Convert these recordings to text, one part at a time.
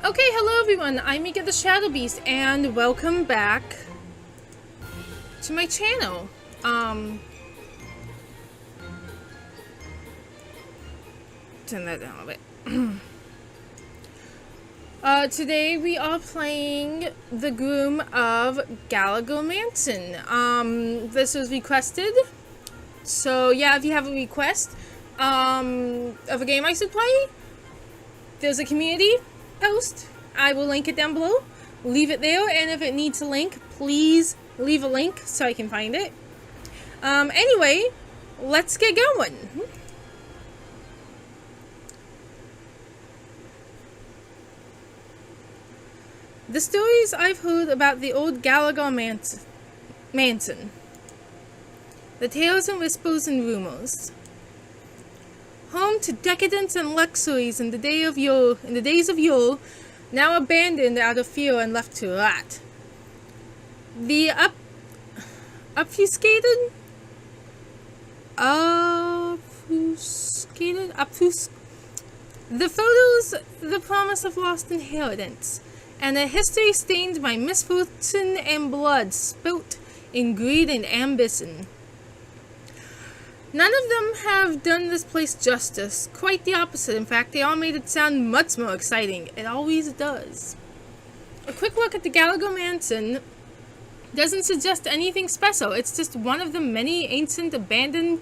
Okay, hello everyone, I'm Mika the Shadowbeast, and welcome back to my channel. Turn that down a bit. Today we are playing the Groom of Gallagher Mansion. This was requested. So yeah, if you have a request, of a game I should play, there's a community post. I will link it down below. Leave it there, and if it needs a link, please leave a link so I can find it. Anyway, let's get going. The stories I've heard about the old Gallagher Mansion. The tales and whispers and rumors. Home to decadence and luxuries in the days of yore, now abandoned out of fear and left to rot. The obfuscated, the photos, the promise of lost inheritance, and a history stained by misfortune and blood spilt in greed and ambition. None of them have done this place justice. Quite the opposite. In fact, they all made it sound much more exciting. It always does. A quick look at the Gallagher Mansion doesn't suggest anything special. It's just one of the many ancient, abandoned,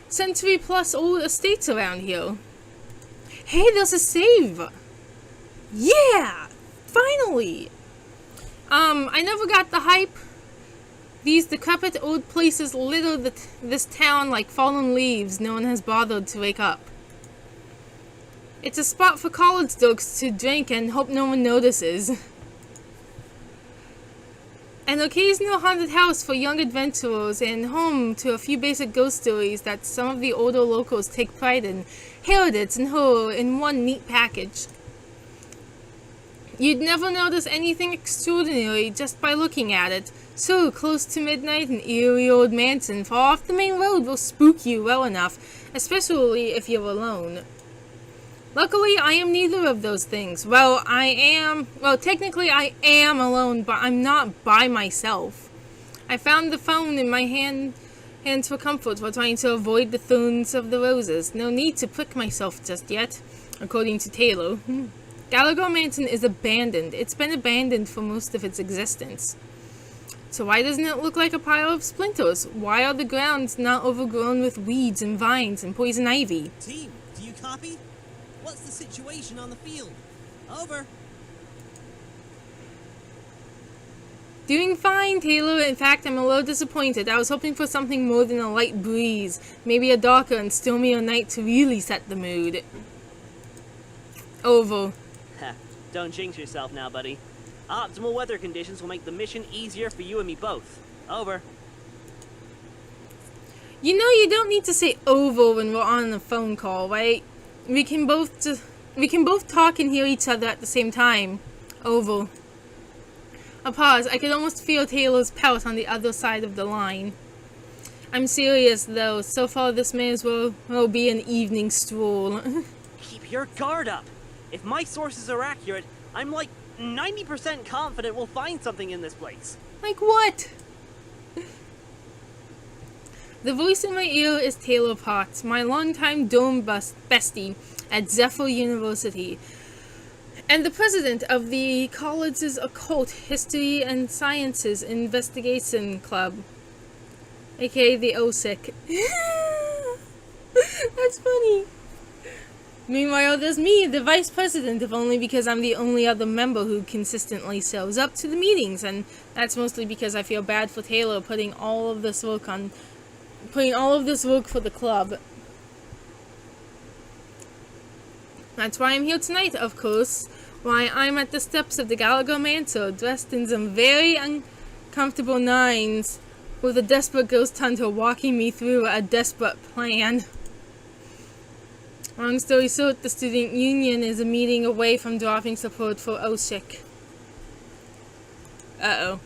century-plus old estates around here. Hey, there's a save! Yeah! Finally! I never got the hype. These decrepit old places litter this town like fallen leaves no one has bothered to wake up. It's a spot for college dorks to drink and hope no one notices. An occasional haunted house for young adventurers, and home to a few basic ghost stories that some of the older locals take pride in, heritage and horror in one neat package. You'd never notice anything extraordinary just by looking at it. So close to midnight, an eerie old mansion far off the main road will spook you well enough, especially if you're alone. Luckily, I am neither of those things. Technically I am alone, but I'm not by myself. I found the phone in my hands for comfort while trying to avoid the thorns of the roses. No need to prick myself just yet, according to Taylor. Gallagher Mansion is abandoned. It's been abandoned for most of its existence. So why doesn't it look like a pile of splinters? Why are the grounds not overgrown with weeds and vines and poison ivy? Team, do you copy? What's the situation on the field? Over. Doing fine, Taylor. In fact, I'm a little disappointed. I was hoping for something more than a light breeze. Maybe a darker and stormier night to really set the mood. Over. Don't jinx yourself now, buddy. Optimal weather conditions will make the mission easier for you and me both. Over. You know you don't need to say over when we're on a phone call, right? We can both talk and hear each other at the same time. Over. A pause. I could almost feel Taylor's pout on the other side of the line. I'm serious though. So far this may as well be an evening stroll. Keep your guard up. If my sources are accurate, I'm like 90% confident we'll find something in this place. Like what? The voice in my ear is Taylor Potts, my longtime dorm bestie at Zephyr University, and the president of the college's Occult History and Sciences Investigation Club, aka the OSIC. That's funny. Meanwhile, there's me, the vice president, if only because I'm the only other member who consistently shows up to the meetings, and that's mostly because I feel bad for Taylor putting all of this work for the club. That's why I'm here tonight, of course. Why I'm at the steps of the Gallagher Mansion, dressed in some very uncomfortable nines, with a desperate ghost hunter walking me through a desperate plan. Long story short, the student union is a meeting away from dropping support for OSIC. Uh-oh.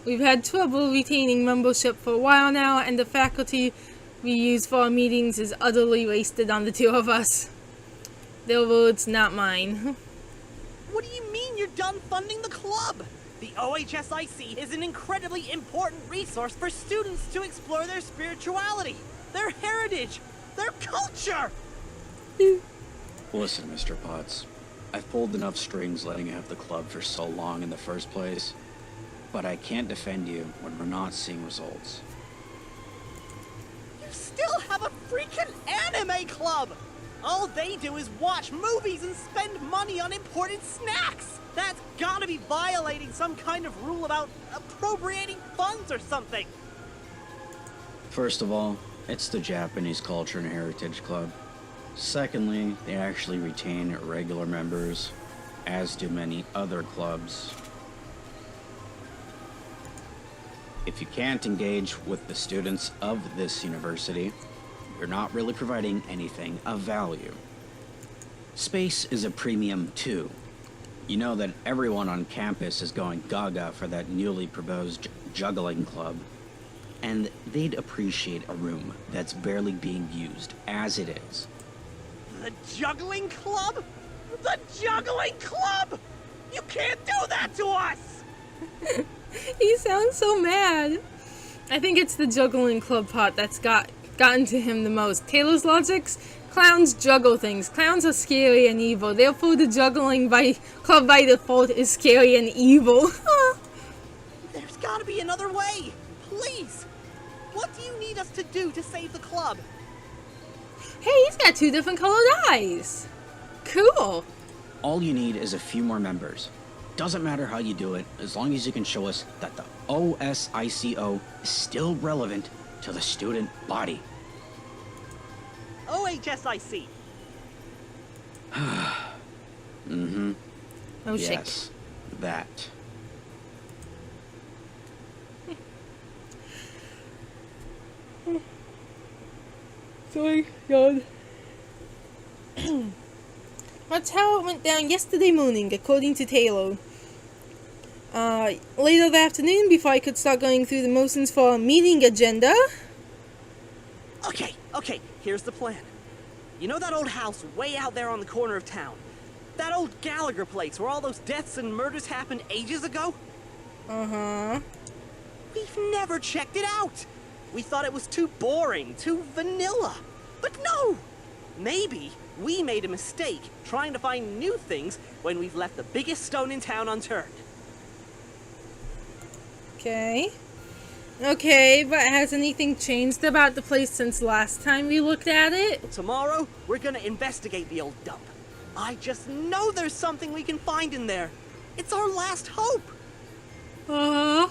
We've had trouble retaining membership for a while now, and the faculty we use for our meetings is utterly wasted on the two of us. Their words, not mine. What do you mean you're done funding the club? The OHSIC is an incredibly important resource for students to explore their spirituality, their heritage, their culture! Listen, Mr. Potts. I've pulled enough strings letting you have the club for so long in the first place, but I can't defend you when we're not seeing results. You still have a freaking anime club! All they do is watch movies and spend money on imported snacks! That's gotta be violating some kind of rule about appropriating funds or something! First of all, it's the Japanese Culture and Heritage Club. Secondly, they actually retain regular members, as do many other clubs. If you can't engage with the students of this university, you're not really providing anything of value. Space is a premium too. You know that everyone on campus is going gaga for that newly proposed juggling club, and they'd appreciate a room that's barely being used as it is. The juggling club? The juggling club! You can't do that to us! He sounds so mad. I think it's the juggling club part that's gotten to him the most. Taylor's logics? Clowns juggle things. Clowns are scary and evil. Therefore, the juggling club by default is scary and evil. There's gotta be another way! Please! What do you need us to do to save the club? Hey, he's got 2 different colored eyes. Cool. All you need is a few more members. Doesn't matter how you do it, as long as you can show us that the OSICO is still relevant to the student body. OHSIC. Mm-hmm. Oh, shit. Yes, that. Sorry, God. That's how it went down yesterday morning, according to Taylor. Later that afternoon, before I could start going through the motions for a meeting agenda. Okay, here's the plan. You know that old house way out there on the corner of town? That old Gallagher place where all those deaths and murders happened ages ago? Uh-huh. We've never checked it out! We thought it was too boring, too vanilla. But no! Maybe we made a mistake trying to find new things when we've left the biggest stone in town unturned. Okay, but has anything changed about the place since last time we looked at it? Tomorrow, we're gonna investigate the old dump. I just know there's something we can find in there. It's our last hope. Uh-huh.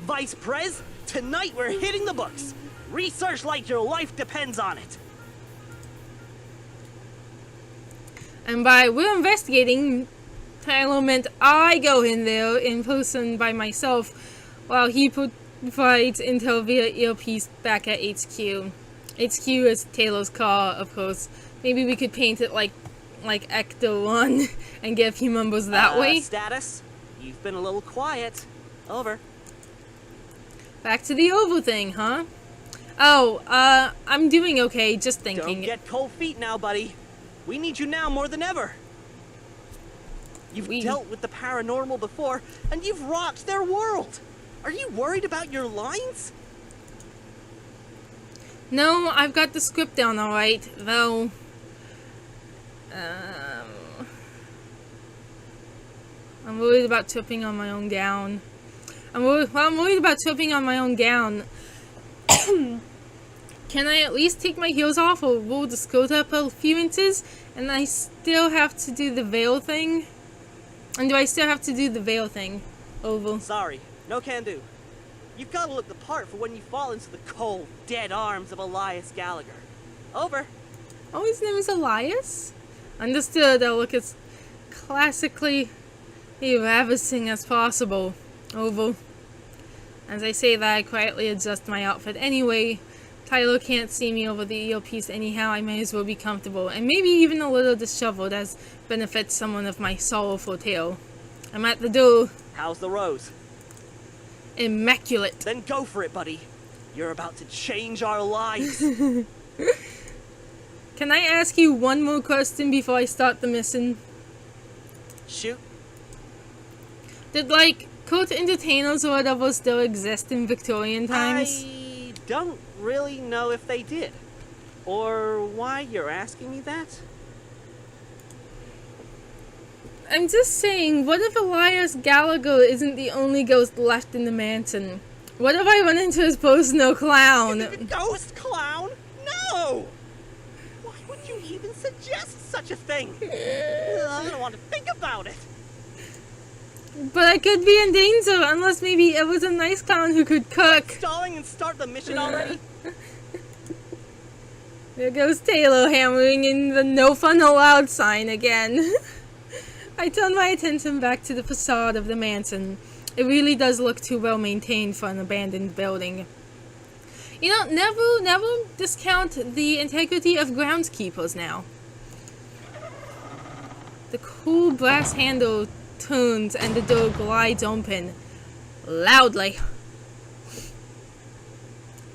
Vice Prez, tonight we're hitting the books. Research like your life depends on it. And by we're investigating, Tyler meant I go in there in person by myself while he provides intel via earpiece back at HQ. HQ is Taylor's car, of course. Maybe we could paint it like Ecto 1 and get a few members that way. Status? You've been a little quiet. Over. Back to the oval thing, huh? Oh, I'm doing okay, just thinking. Don't get cold feet now, buddy. We need you now more than ever. You've dealt with the paranormal before, and you've rocked their world. Are you worried about your lines? No, I've got the script down alright, though. I'm worried about tripping on my own gown. I'm worried about tripping on my own gown. Can I at least take my heels off or roll the skirt up a few inches? And I still have to do the veil thing? And do I still have to do the veil thing? Oval. Sorry, no can do. You've got to look the part for when you fall into the cold, dead arms of Elias Gallagher. Over. Oh, his name is Elias? Understood. I'll look as classically ravishing as possible. Oval. As I say that, I quietly adjust my outfit anyway. Tyler can't see me over the earpiece anyhow. I may as well be comfortable, and maybe even a little disheveled, as benefits someone of my sorrowful tale. I'm at the door. How's the rose? Immaculate. Then go for it, buddy. You're about to change our lives. Can I ask you one more question before I start the mission? Shoot. Did, like, cult entertainers or whatever still exist in Victorian times? I don't really know if they did. Or why you're asking me that? I'm just saying, what if Elias Gallagher isn't the only ghost left in the mansion? What if I run into his personal clown? Ghost clown? No! Why would you even suggest such a thing? I don't want to think about it. But I could be in danger unless maybe it was a nice clown who could cook. Stalling and start the mission already? There goes Taylor hammering in the no fun allowed sign again. I turn my attention back to the facade of the mansion. It really does look too well maintained for an abandoned building. You know, never discount the integrity of groundskeepers now. The cool brass handle turns and the door glides open. Loudly.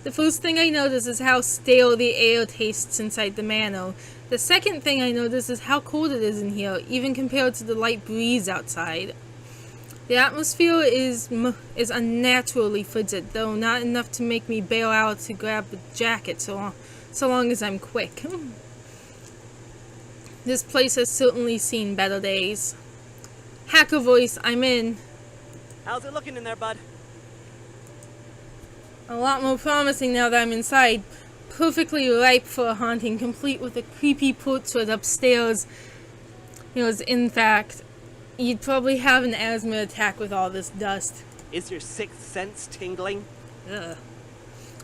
The first thing I notice is how stale the air tastes inside the manor. The second thing I notice is how cold it is in here, even compared to the light breeze outside. The atmosphere is unnaturally frigid, though not enough to make me bail out to grab a jacket so long as I'm quick. This place has certainly seen better days. Hacker voice, I'm in. How's it looking in there, bud? A lot more promising now that I'm inside. Perfectly ripe for a haunting, complete with a creepy portrait upstairs. In fact, you'd probably have an asthma attack with all this dust. Is your sixth sense tingling? Ugh.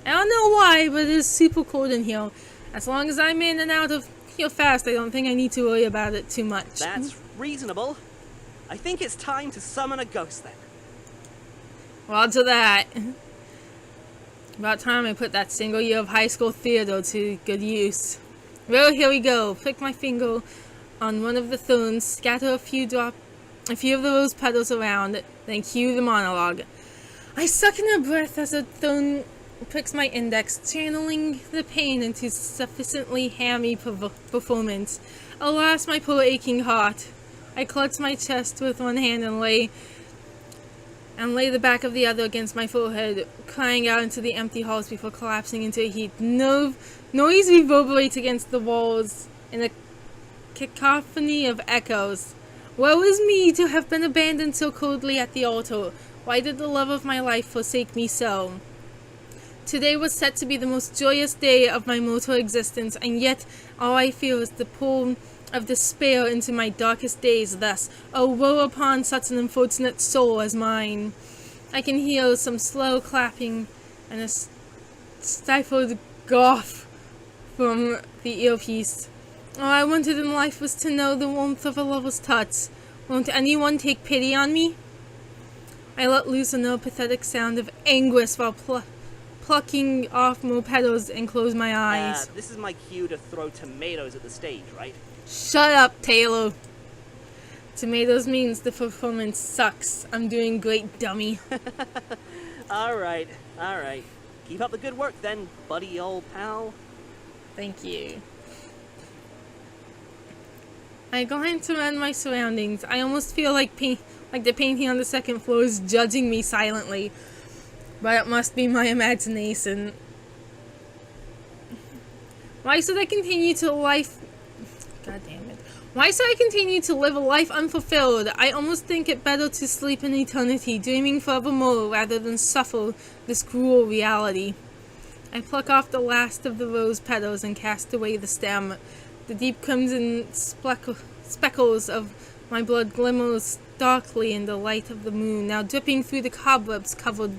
I don't know why, but it is super cold in here. As long as I'm in and out of here fast, I don't think I need to worry about it too much. That's reasonable. I think it's time to summon a ghost then. Roger that. About time I put that single year of high school theater to good use. Well, here we go. Flick my finger on one of the thorns, scatter a few of the rose petals around, then cue the monologue. I suck in a breath as a thorn pricks my index, channeling the pain into sufficiently hammy performance. Alas, my poor aching heart. I clutch my chest with one hand and lay the back of the other against my forehead, crying out into the empty halls before collapsing into a heap. Noise reverberates against the walls in a cacophony of echoes. Woe is me to have been abandoned so coldly at the altar. Why did the love of my life forsake me so? Today was set to be the most joyous day of my mortal existence, and yet all I feel is the pull of despair into my darkest days. Thus, oh, woe upon such an unfortunate soul as mine. I can hear some slow clapping and a stifled cough from the earpiece. All I wanted in life was to know the warmth of a lover's touch. Won't anyone take pity on me? I let loose a pathetic sound of anguish while plucking off more petals and close my eyes. This is my cue to throw tomatoes at the stage, right? Shut up, Taylor. Tomatoes means the performance sucks. I'm doing great, dummy. Alright. Keep up the good work then, buddy old pal. Thank you. I glance around my surroundings. I almost feel like the painting on the second floor is judging me silently. But it must be my imagination. Why should I continue to God damn it. Why should I continue to live a life unfulfilled? I almost think it better to sleep in eternity, dreaming forevermore, rather than suffer this cruel reality. I pluck off the last of the rose petals and cast away the stem. The deep crimson speckles of my blood glimmers darkly in the light of the moon, now dripping through the cobweb-covered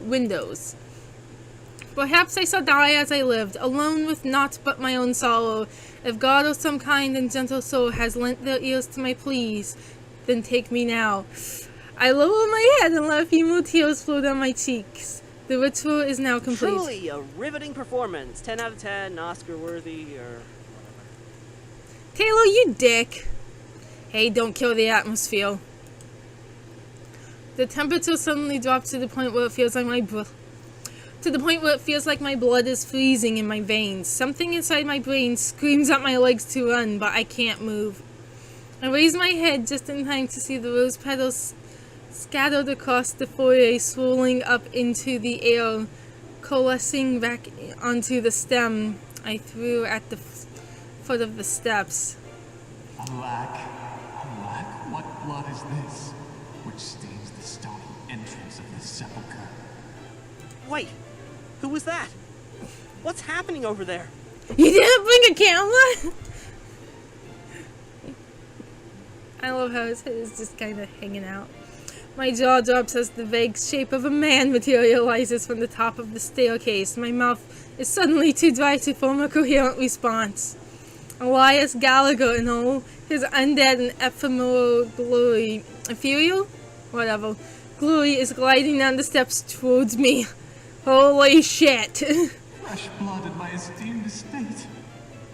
windows. Perhaps I shall die as I lived, alone with naught but my own sorrow. If God or some kind and gentle soul has lent their ears to my pleas, then take me now. I lower my head and let a few more tears flow down my cheeks. The ritual is now complete. Truly a riveting performance. 10 out of 10, Oscar-worthy, or whatever. Taylor, you dick. Hey, don't kill the atmosphere. The temperature suddenly drops to the point where it feels like my breath to the point where it feels like my blood is freezing in my veins. Something inside my brain screams at my legs to run, but I can't move. I raise my head just in time to see the rose petals scattered across the foyer, swirling up into the air, coalescing back onto the stem I threw at the foot of the steps. Alack, alack, what blood is this, which stains the stony entrance of this sepulchre? Wait, who was that? What's happening over there? You didn't bring a camera? I love how his head is just kind of hanging out. My jaw drops as the vague shape of a man materializes from the top of the staircase. My mouth is suddenly too dry to form a coherent response. Elias Gallagher in all his undead and ephemeral glory. Ethereal? Whatever. Glory is gliding down the steps towards me. Holy shit. Fresh blood in my esteemed estate,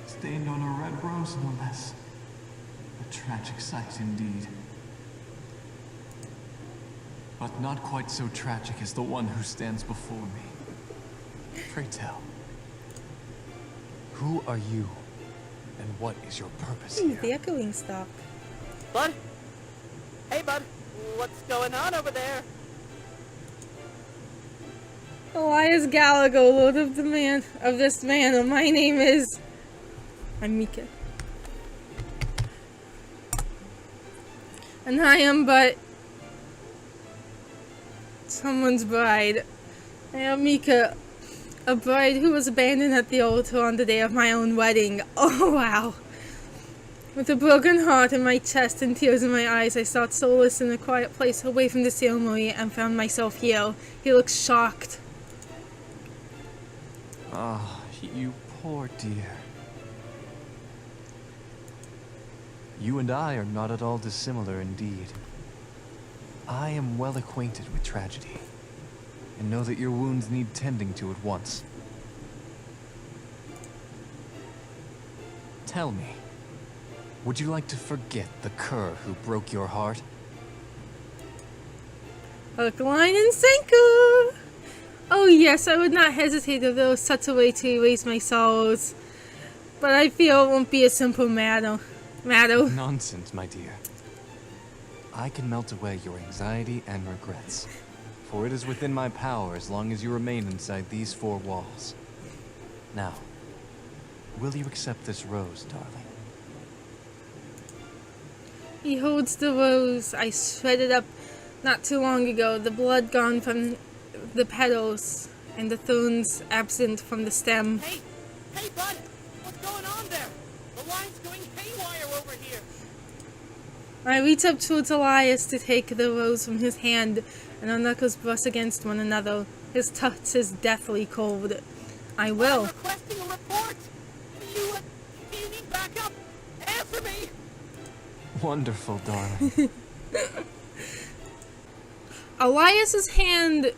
stained on a red rose no less. A tragic sight indeed. But not quite so tragic as the one who stands before me. Pray tell, who are you, and what is your purpose Ooh, here? the echoing stock. Bud? Hey, Bud. What's going on over there? Elias Gallagher, Lord of this man, and my name is... I'm Mika. And I am but... someone's bride. I am Mika, a bride who was abandoned at the altar on the day of my own wedding. Oh, wow. With a broken heart in my chest and tears in my eyes, I sought solace in a quiet place away from the ceremony and found myself here. He looks shocked. Ah, you poor dear. You and I are not at all dissimilar indeed. I am well acquainted with tragedy, and know that your wounds need tending to at once. Tell me, would you like to forget the cur who broke your heart? Hook, line, and sinker! Oh yes, I would not hesitate if there was such a way to erase my sorrows. But I fear it won't be a simple matter. Nonsense, my dear. I can melt away your anxiety and regrets, for it is within my power as long as you remain inside these four walls. Now, will you accept this rose, darling? He holds the rose I shredded up not too long ago, the blood gone from the petals, and the thorns absent from the stem. Hey! Hey, Bud! What's going on there? The line's going haywire over here! I reach up towards Elias to take the rose from his hand, and our knuckles brush against one another. His touch is deathly cold. I will. I'm requesting a report! Do you need backup? Answer me! Wonderful, darling. Elias's hand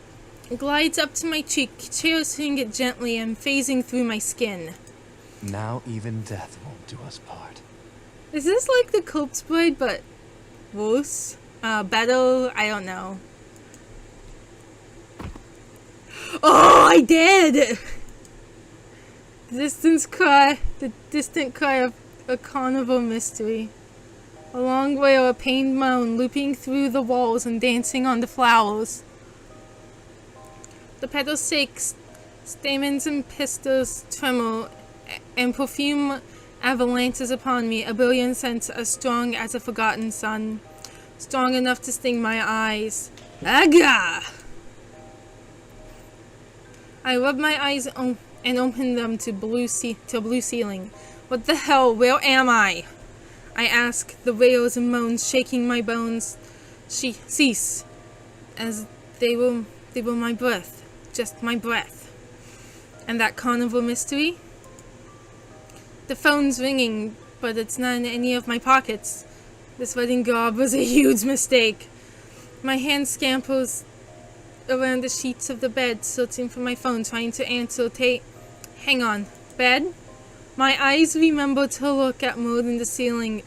glides up to my cheek, cherishing it gently and phasing through my skin. Now even death won't do us part. Is this like the corpse bride, but worse? Better? I don't know. Oh, I did! The distant cry of a carnival mystery. A long wail, a pained moan, looping through the walls and dancing on the flowers. The petals shake, stamens and pistils tremble, and perfume avalanches upon me, a brilliant scent as strong as a forgotten sun, strong enough to sting my eyes. Aga! I rub my eyes and open them to blue ceiling. What the hell? Where am I? I ask, the wails and moans shaking my bones. Cease, as they were my breath, just my breath. And that carnival mystery? The phone's ringing, but it's not in any of my pockets. This wedding garb was a huge mistake. My hand scampers around the sheets of the bed, searching for my phone, trying to answer. Hang on. Bed? My eyes remember to look at more than the ceiling,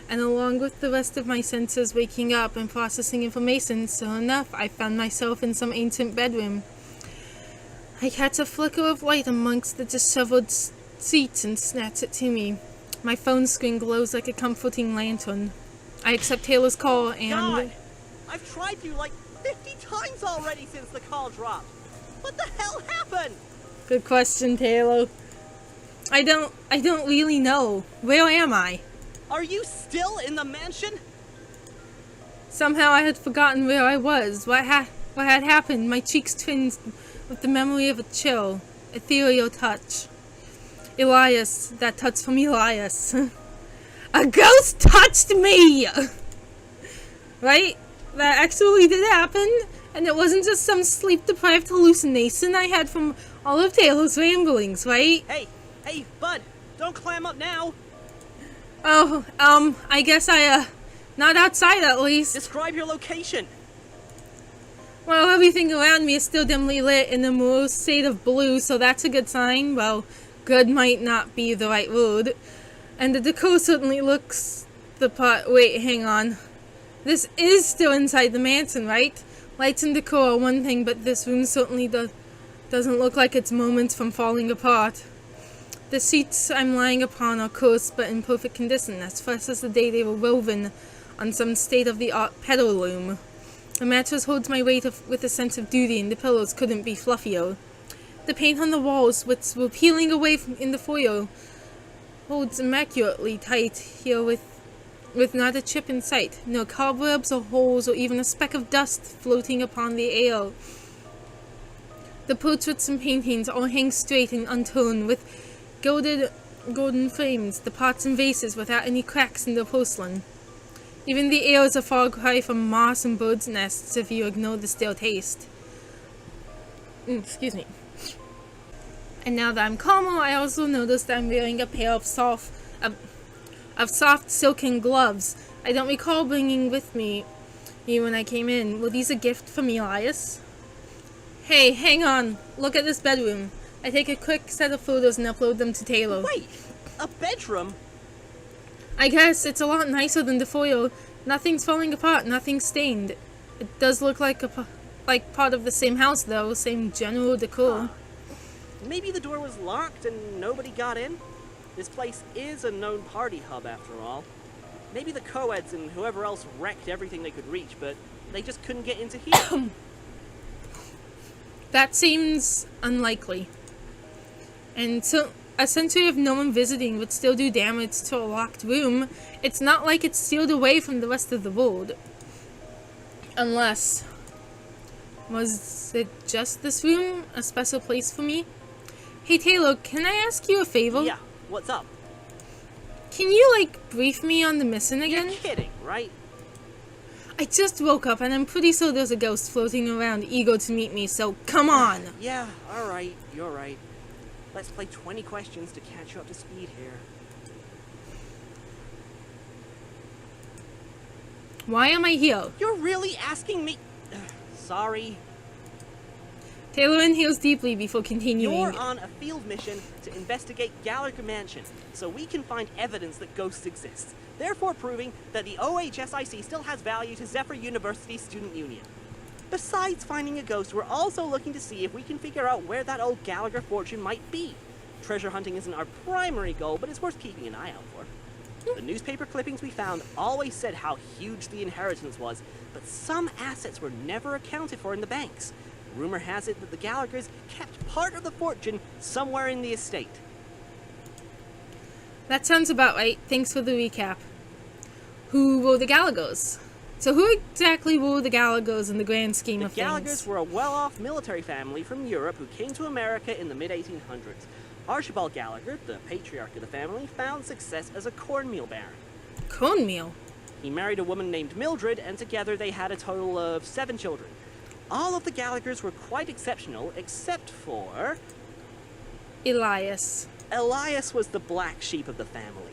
and along with the rest of my senses waking up and processing information, sure enough, I found myself in some ancient bedroom. I catch a flicker of light amongst the disheveled seats and snatch it to me. My phone screen glows like a comforting lantern. I accept Taylor's call and... God! I've tried you like 50 times already since the call dropped. What the hell happened? Good question, Taylor. I don't really know. Where am I? Are you still in the mansion? Somehow I had forgotten where I was. What had happened? My cheeks twinged with the memory of a chill, ethereal touch. Elias, that touch from Elias. A ghost touched me! Right? That actually did happen, and it wasn't just some sleep-deprived hallucination I had from all of Taylor's ramblings, right? Hey, bud, don't clam up now. Oh, I guess not outside at least. Describe your location. Well, everything around me is still dimly lit in a more shade of blue, so that's a good sign. Well, good might not be the right word. And the decor certainly looks the part. Wait, hang on. This is still inside the mansion, right? Lights and decor are one thing, but this room certainly doesn't look like it's moments from falling apart. The sheets I'm lying upon are coarse but in perfect condition, as fresh as the day they were woven on some state-of-the-art pedal loom. The mattress holds my weight with a sense of duty, and the pillows couldn't be fluffier. The paint on the walls, which were peeling away in the foyer, holds immaculately tight here with not a chip in sight, no cobwebs or holes or even a speck of dust floating upon the air. The portraits and paintings all hang straight and unturned, with golden frames, the pots and vases without any cracks in the porcelain. Even the air is a far cry from moss and birds' nests if you ignore the stale taste. Excuse me. And now that I'm calmer, I also noticed that I'm wearing a pair of soft silken gloves I don't recall bringing with me when I came in. Were these a gift from Elias? Hey, hang on. Look at this bedroom. I take a quick set of photos and upload them to Taylor. Wait, a bedroom? I guess it's a lot nicer than the foyer. Nothing's falling apart, nothing's stained. It does look like part of the same house, though, same general decor. Maybe the door was locked and nobody got in? This place is a known party hub, after all. Maybe the co-eds and whoever else wrecked everything they could reach, but they just couldn't get into here. That seems unlikely. And so, a century of no one visiting would still do damage to a locked room. It's not like it's sealed away from the rest of the world. Unless... was it just this room? A special place for me? Hey Taylor, can I ask you a favor? Yeah, what's up? Can you, brief me on the mission again? You're kidding, right? I just woke up and I'm pretty sure there's a ghost floating around eager to meet me, so come on! Yeah, alright, you're right. Let's play 20 questions to catch you up to speed here. Why am I here? You're really asking me? Sorry. Taylor inhales deeply before continuing. You're on a field mission to investigate Gallagher Mansion, so we can find evidence that ghosts exist, therefore proving that the OHSIC still has value to Zephyr University Student Union. Besides finding a ghost, we're also looking to see if we can figure out where that old Gallagher fortune might be. Treasure hunting isn't our primary goal, but it's worth keeping an eye out for. The newspaper clippings we found always said how huge the inheritance was, but some assets were never accounted for in the banks. Rumor has it that the Gallaghers kept part of the fortune somewhere in the estate. That sounds about right. Thanks for the recap. Who were the Gallaghers? So who exactly were the Gallaghers in the grand scheme of things? The Gallaghers were a well-off military family from Europe who came to America in the mid-1800s. Archibald Gallagher, the patriarch of the family, found success as a cornmeal baron. Cornmeal? He married a woman named Mildred, and together they had a total of 7 children. All of the Gallaghers were quite exceptional, except for... Elias. Elias was the black sheep of the family.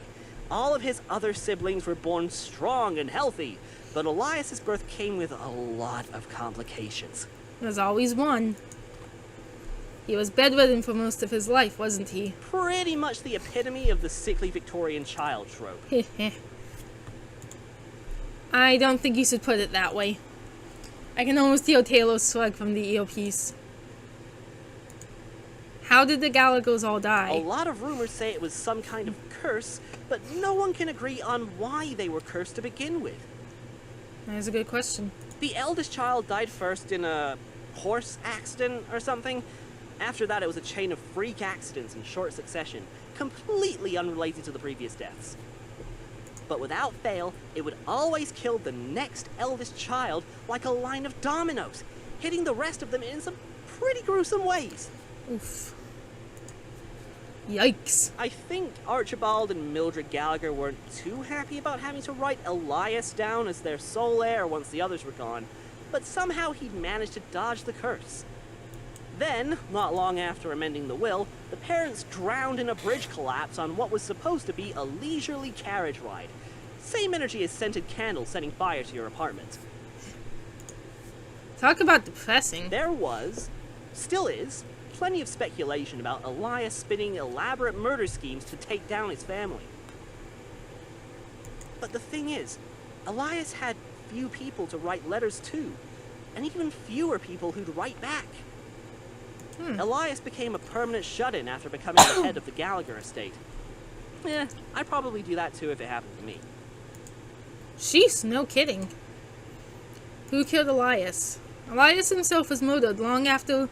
All of his other siblings were born strong and healthy, but Elias's birth came with a lot of complications. There's always one. He was bedridden for most of his life, wasn't he? Pretty much the epitome of the sickly Victorian child trope. I don't think you should put it that way. I can almost hear Taylor's swag from the earpiece. How did the Gallagher's all A die? lot of rumors say it was some kind of curse, but no one can agree on why they were cursed to begin with. That's a good question. The eldest child died first in a horse accident or something. After that, it was a chain of freak accidents in short succession, completely unrelated to the previous deaths. But without fail, it would always kill the next eldest child like a line of dominoes, hitting the rest of them in some pretty gruesome ways. Oof. Yikes. I think Archibald and Mildred Gallagher weren't too happy about having to write Elias down as their sole heir once the others were gone, but somehow he'd managed to dodge the curse. Then, not long after amending the will, the parents drowned in a bridge collapse on what was supposed to be a leisurely carriage ride. Same energy as scented candles setting fire to your apartment. Talk about depressing. There was, still is, plenty of speculation about Elias spinning elaborate murder schemes to take down his family. But the thing is, Elias had few people to write letters to, and even fewer people who'd write back. Elias became a permanent shut-in after becoming the head of the Gallagher estate. I'd probably do that too if it happened to me. Sheesh, no kidding. Who killed Elias? Elias himself was murdered long after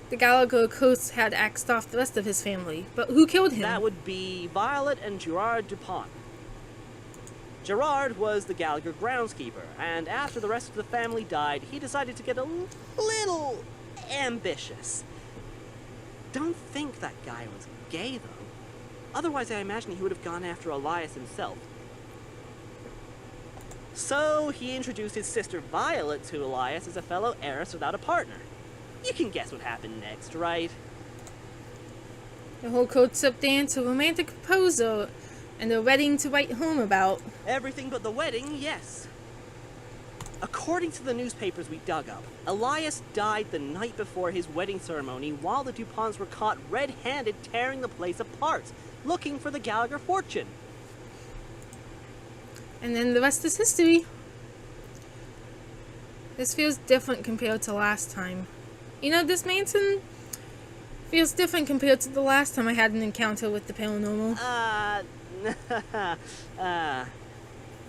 the Gallagher curse had axed off the rest of his family. But who killed him? That would be Violet and Gerard Dupont. Gerard was the Gallagher groundskeeper, and after the rest of the family died, he decided to get a little ambitious. Don't think that guy was gay, though. Otherwise, I imagine he would have gone after Elias himself. So, he introduced his sister Violet to Elias as a fellow heiress without a partner. You can guess what happened next, right? The whole courtship dance, a romantic proposal, and a wedding to write home about. Everything but the wedding, yes. According to the newspapers we dug up, Elias died the night before his wedding ceremony while the DuPonts were caught red-handed tearing the place apart, looking for the Gallagher fortune. And then the rest is history. This feels different compared to last time. You know, this mansion feels different compared to the last time I had an encounter with the paranormal.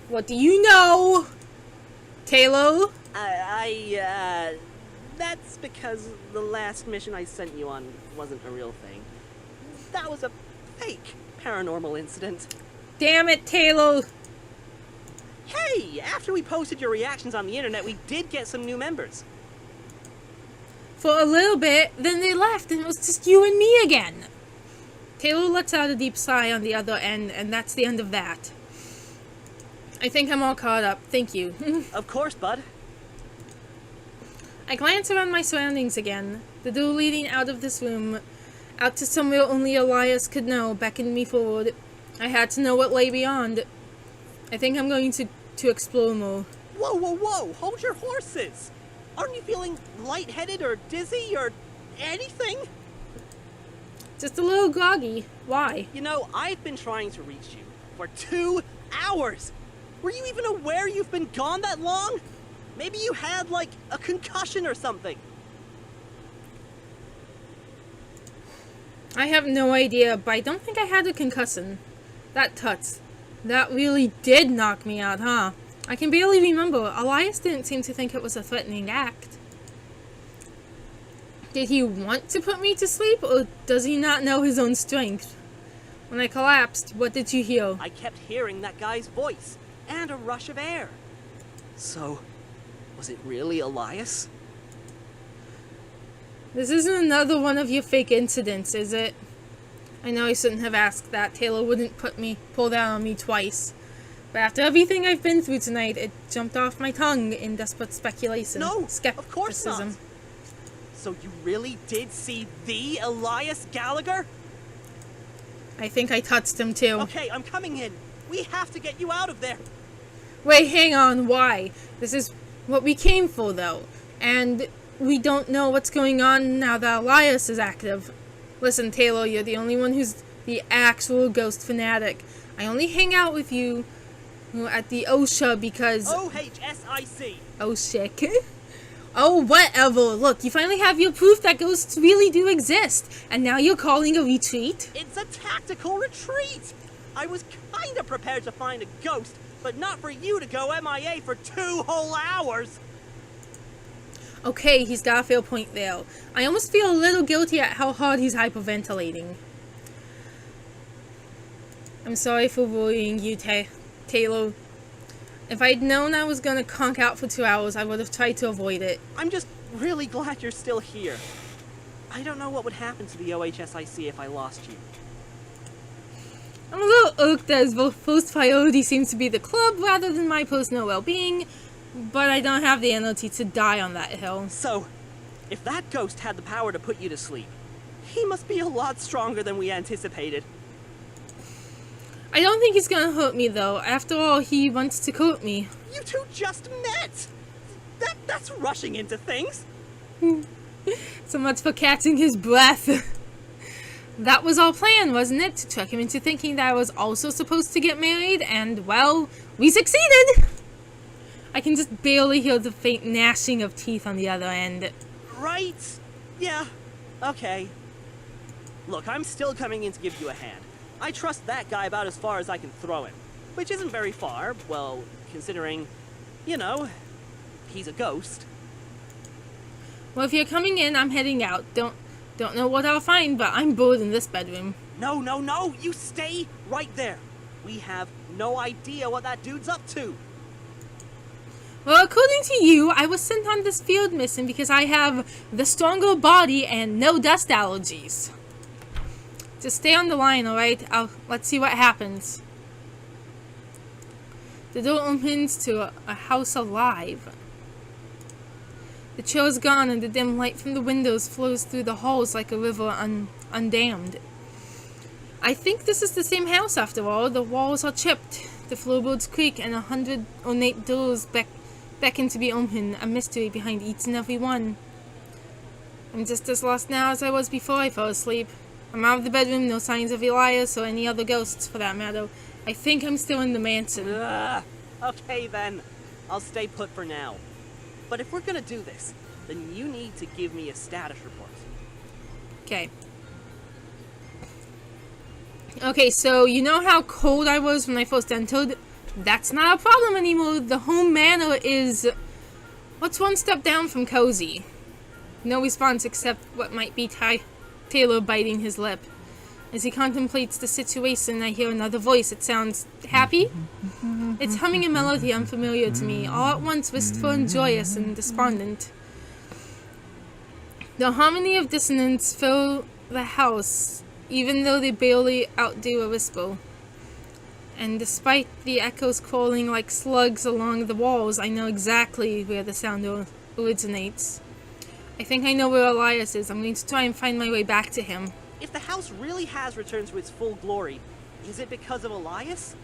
What do you know, Taylor? That's because the last mission I sent you on wasn't a real thing. That was a fake paranormal incident. Damn it, Taylor. Hey, after we posted your reactions on the internet, we did get some new members. For a little bit, then they left and it was just you and me again. Taylor lets out a deep sigh on the other end, and that's the end of that. I think I'm all caught up. Thank you. Of course, bud. I glance around my surroundings again. The door leading out of this room, out to somewhere only Elias could know, beckoned me forward. I had to know what lay beyond. I think I'm going to explore more. Whoa, whoa, whoa! Hold your horses! Aren't you feeling lightheaded or dizzy or anything? Just a little groggy. Why? You know, I've been trying to reach you for 2 hours. Were you even aware you've been gone that long? Maybe you had, like, a concussion or something. I have no idea, but I don't think I had a concussion. That tuts. That really did knock me out, huh? I can barely remember. Elias didn't seem to think it was a threatening act. Did he want to put me to sleep, or does he not know his own strength? When I collapsed, what did you hear? I kept hearing that guy's voice, and a rush of air. So, was it really Elias? This isn't another one of your fake incidents, is it? I know I shouldn't have asked that. Taylor wouldn't pull that on me twice. But after everything I've been through tonight, it jumped off my tongue in desperate speculation. No, Skepticism. of course not. So you really did see the Elias Gallagher? I think I touched him too. Okay, I'm coming in. We have to get you out of there. Wait, hang on, why? This is what we came for, though. And we don't know what's going on now that Elias is active. Listen, Taylor, you're the only one who's the actual ghost fanatic. I only hang out with you at the OSHA because... OHSIC. OSHIC? Oh, whatever. Look, you finally have your proof that ghosts really do exist. And now you're calling a retreat? It's a tactical retreat! I was kinda prepared to find a ghost, but not for you to go MIA for 2 whole hours! Okay, he's got a fair point there. I almost feel a little guilty at how hard he's hyperventilating. I'm sorry for worrying you, Taylor. If I'd known I was gonna conk out for 2 hours, I would have tried to avoid it. I'm just really glad you're still here. I don't know what would happen to the OHSIC if I lost you. I'm a little irked that his first priority seems to be the club rather than my personal well-being, but I don't have the energy to die on that hill. So, if that ghost had the power to put you to sleep, he must be a lot stronger than we anticipated. I don't think he's gonna hurt me though. After all, he wants to court me. You two just met! That's rushing into things! So much for catching his breath. That was our plan, wasn't it? To trick him into thinking that I was also supposed to get married, and, well, we succeeded! I can just barely hear the faint gnashing of teeth on the other end. Right? Yeah. Okay. Look, I'm still coming in to give you a hand. I trust that guy about as far as I can throw him. Which isn't very far, well, considering, you know, he's a ghost. Well, if you're coming in, I'm heading out. Don't know what I'll find, but I'm bored in this bedroom. No, no, no! You stay right there! We have no idea what that dude's up to! Well, according to you, I was sent on this field mission because I have the stronger body and no dust allergies. Just stay on the line, alright? Let's see what happens. The door opens to a house alive. The chill is gone and the dim light from the windows flows through the halls like a river undammed. I think this is the same house after all. The walls are chipped, the floorboards creak, and 100 ornate doors beckon to be open, a mystery behind each and every one. I'm just as lost now as I was before I fell asleep. I'm out of the bedroom, no signs of Elias or any other ghosts for that matter. I think I'm still in the mansion. Ugh. Okay then, I'll stay put for now. But if we're gonna do this, then you need to give me a status report. Okay. Okay, so you know how cold I was when I first entered? That's not a problem anymore. The home manor is... what's one step down from cozy? No response except what might be Taylor biting his lip. As he contemplates the situation, I hear another voice. It sounds happy. It's humming a melody unfamiliar to me, all at once wistful and joyous and despondent. The harmony of dissonance fill the house, even though they barely outdo a whisper. And despite the echoes crawling like slugs along the walls, I know exactly where the sound originates. I think I know where Elias is. I'm going to try and find my way back to him. If the house really has returned to its full glory, is it because of Elias?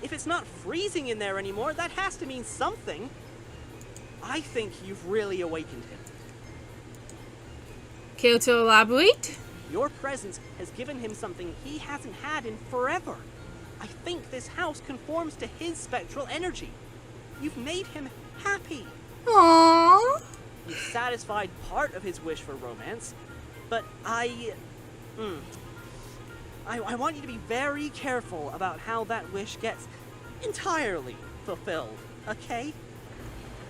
If it's not freezing in there anymore, that has to mean something. I think you've really awakened him. Care to elaborate? Your presence has given him something he hasn't had in forever. I think this house conforms to his spectral energy. You've made him happy. Aww. You've satisfied part of his wish for romance, but I want you to be very careful about how that wish gets entirely fulfilled, okay?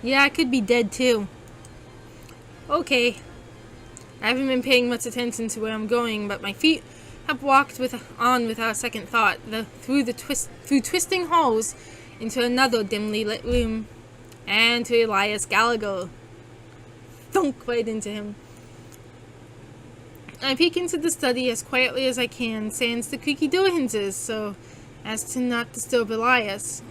Yeah, I could be dead too. Okay. I haven't been paying much attention to where I'm going, but my feet have walked on without a second thought, through twisting halls into another dimly lit room, and to Elias Gallagher. Thunk right into him. I peek into the study as quietly as I can, sans the creaky door hinges, so as to not disturb Elias.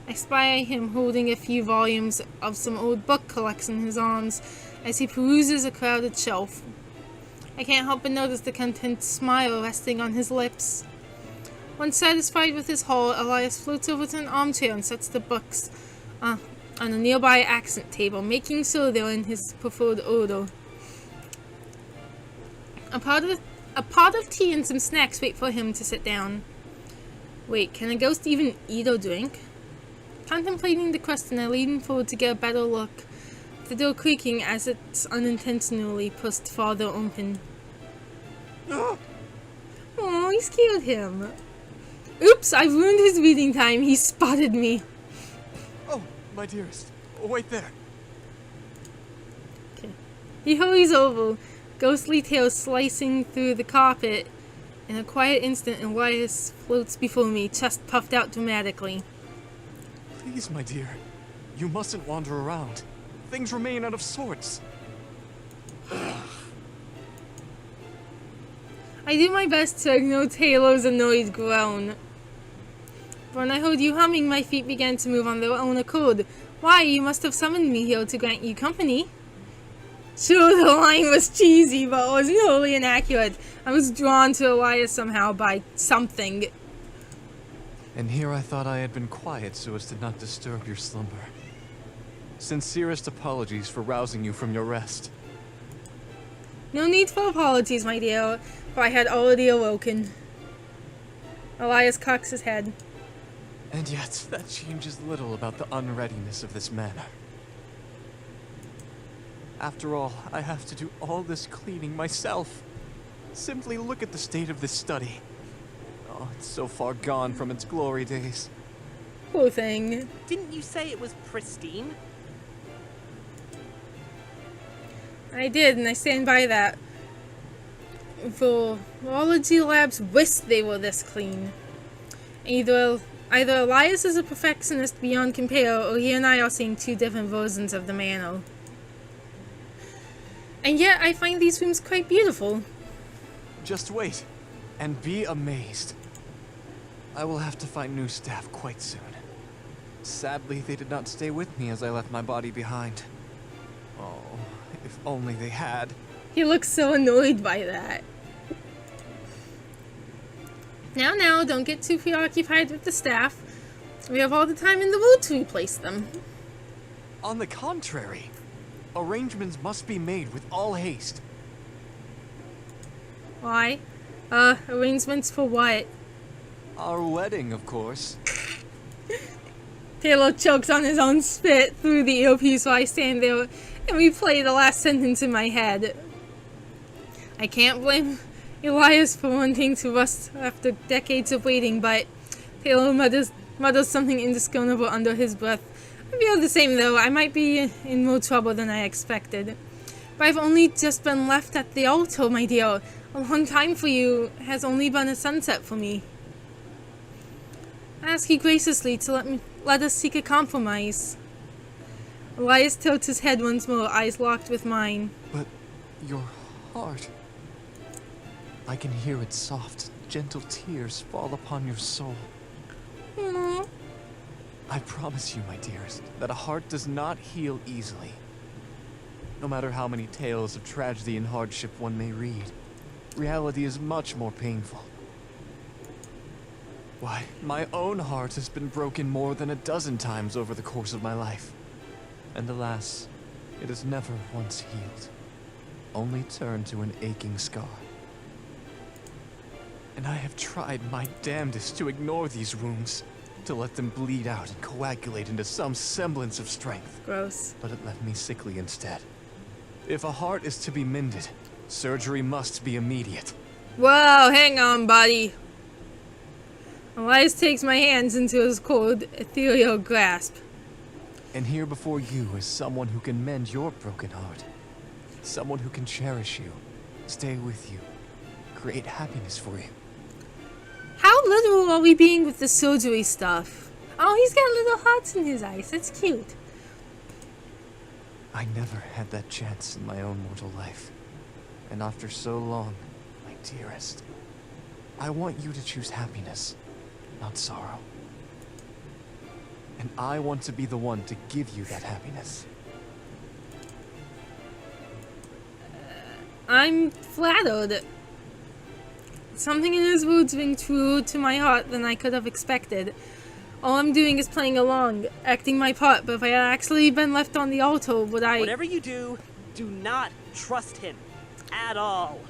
I spy him holding a few volumes of some old book collection in his arms as he peruses a crowded shelf. I can't help but notice the content smile resting on his lips. Once satisfied with his haul, Elias floats over to an armchair and sets the books on a nearby accent table, making sure they're in his preferred order. A pot of tea and some snacks wait for him to sit down. Wait, can a ghost even eat or drink? Contemplating the question, I lean forward to get a better look. The door creaking as it's unintentionally pushed farther open. Oh, he scared him. Oops, I've ruined his reading time. He spotted me. Oh, my dearest. Wait there. Okay. He hurries over, ghostly tail slicing through the carpet. In a quiet instant, Elias floats before me, chest puffed out dramatically. Please, my dear. You mustn't wander around. Things remain out of sorts. I do my best to ignore Taylor's annoyed groan. When I heard you humming, my feet began to move on their own accord. Why, you must have summoned me here to grant you company. Sure, the line was cheesy, but it wasn't wholly inaccurate. I was drawn to Elias somehow by something. And here I thought I had been quiet so as to not disturb your slumber. Sincerest apologies for rousing you from your rest. No need for apologies, my dear, for I had already awoken. Elias cocks his head. And yet, that changes little about the unreadiness of this manor. After all, I have to do all this cleaning myself. Simply look at the state of this study. Oh, it's so far gone from its glory days. Poor thing. Didn't you say it was pristine? I did, and I stand by that. Virology labs wish they were this clean. Either Elias is a perfectionist beyond compare, or he and I are seeing two different versions of the manor. And yet, I find these rooms quite beautiful. Just wait, and be amazed. I will have to find new staff quite soon. Sadly, they did not stay with me as I left my body behind. Oh, if only they had. He looks so annoyed by that. Now, don't get too preoccupied with the staff. We have all the time in the world to replace them. On the contrary, arrangements must be made with all haste. Why? Arrangements for what? Our wedding, of course. Taylor chokes on his own spit through the earpiece while I stand there and replay the last sentence in my head. I can't blame Elias for wanting to rest after decades of waiting, but Taylor mutters something indiscernible under his breath. I feel the same though. I might be in more trouble than I expected. But I've only just been left at the altar, my dear. A long time for you has only been a sunset for me. I ask you graciously to let us seek a compromise. Elias tilts his head once more, eyes locked with mine. But your heart... I can hear its soft, gentle tears fall upon your soul. Aww. I promise you, my dearest, that a heart does not heal easily. No matter how many tales of tragedy and hardship one may read, reality is much more painful. Why, my own heart has been broken more than a dozen times over the course of my life. And alas, it has never once healed, only turned to an aching scar. And I have tried my damnedest to ignore these wounds, to let them bleed out and coagulate into some semblance of strength. Gross. But it left me sickly instead. If a heart is to be mended, surgery must be immediate. Whoa, hang on, buddy. Elias takes my hands into his cold, ethereal grasp. And here before you is someone who can mend your broken heart. Someone who can cherish you, stay with you, create happiness for you. How literal are we being with the surgery stuff? Oh, he's got little hearts in his eyes. That's cute. I never had that chance in my own mortal life. And after so long, my dearest, I want you to choose happiness, not sorrow. And I want to be the one to give you that happiness. I'm flattered. Something in his words ring truer to my heart than I could have expected. All I'm doing is playing along, acting my part, but if I had actually been left on the altar, would I... Whatever you do not trust him. At all.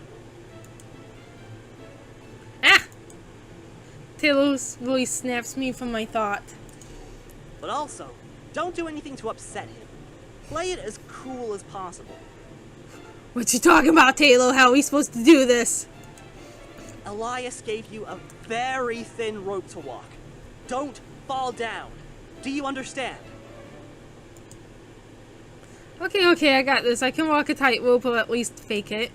Ah! Taylor's voice snaps me from my thought. But also, don't do anything to upset him. Play it as cool as possible. What you talking about, Taylor? How are we supposed to do this? Elias gave you a very thin rope to walk. Don't fall down. Do you understand? Okay, I got this. I can walk a tightrope or at least fake it.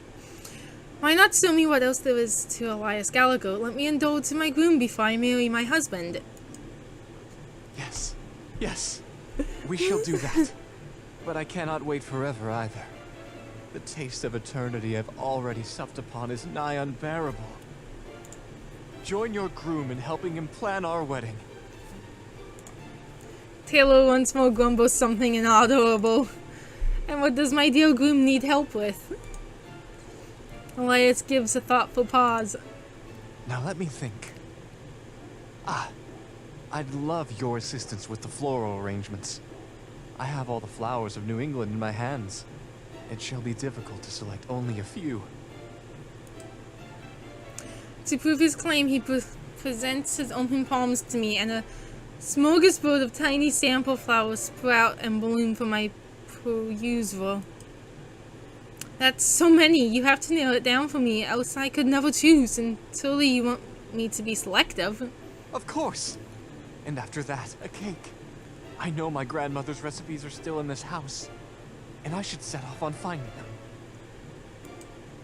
Why not show me what else there is to Elias Gallagher? Let me indulge in my groom before I marry my husband. Yes, yes, we shall do that. But I cannot wait forever either. The taste of eternity I've already supped upon is nigh unbearable. Join your groom in helping him plan our wedding. Taylor once more grumbles something inaudible. And what does my dear groom need help with? Elias gives a thoughtful pause. Now let me think. I'd love your assistance with the floral arrangements. I have all the flowers of New England in my hands. It shall be difficult to select only a few. To prove his claim, he presents his open palms to me, and a smorgasbord of tiny sample flowers sprout and bloom for my perusal. That's so many. You have to nail it down for me, else I could never choose, and surely you want me to be selective. Of course! And after that, a cake. I know my grandmother's recipes are still in this house, and I should set off on finding them.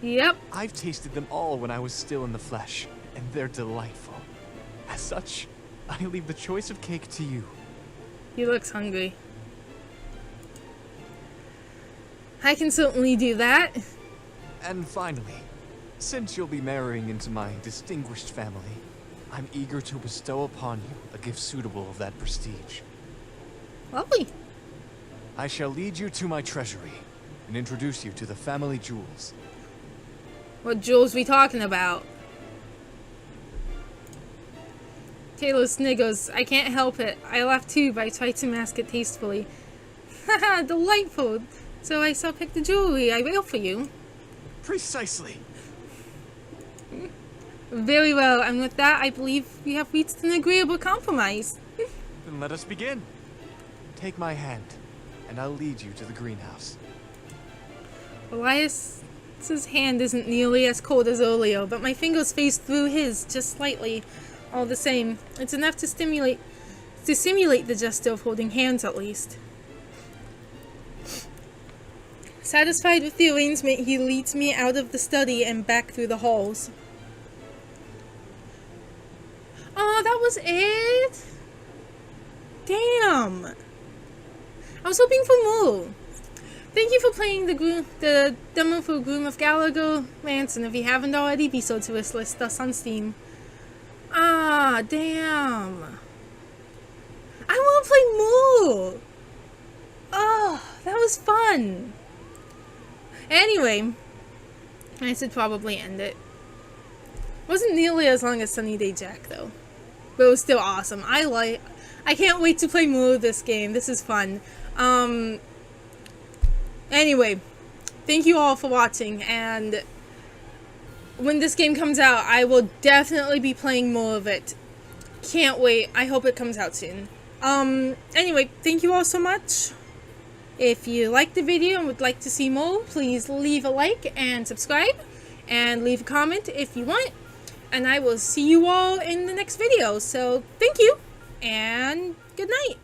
Yep. I've tasted them all when I was still in the flesh, and they're delightful. As such, I leave the choice of cake to you. He looks hungry. I can certainly do that. And finally, since you'll be marrying into my distinguished family, I'm eager to bestow upon you a gift suitable of that prestige. Lovely. I shall lead you to my treasury and introduce you to the family jewels. What jewels we talking about? Taylor sniggers. I can't help it. I laugh too, but I try to mask it tastefully. Haha, delightful. So I shall pick the jewelry I will for you. Precisely. Very well, and with that, I believe we have reached an agreeable compromise. Then let us begin. Take my hand, and I'll lead you to the greenhouse. Elias's hand isn't nearly as cold as earlier, but my fingers phase through his just slightly. All the same, it's enough to simulate the gesture of holding hands at least. Satisfied with the arrangement, he leads me out of the study and back through the halls. Oh, that was it? Damn. I was hoping for more. Thank you for playing the demo for Groom of Gallagher Mansion. If you haven't already, be sure to list us on Steam. Ah, damn. I want to play more. Oh, that was fun. Anyway, I should probably end it. Wasn't nearly as long as Sunny Day Jack though, but it was still awesome. I can't wait to play more of this game. This is fun. Anyway, thank you all for watching, and when this game comes out, I will definitely be playing more of it. Can't wait. I hope it comes out soon. Anyway, thank you all so much. If you liked the video and would like to see more, please leave a like and subscribe, and leave a comment if you want. And I will see you all in the next video. So, thank you, and good night.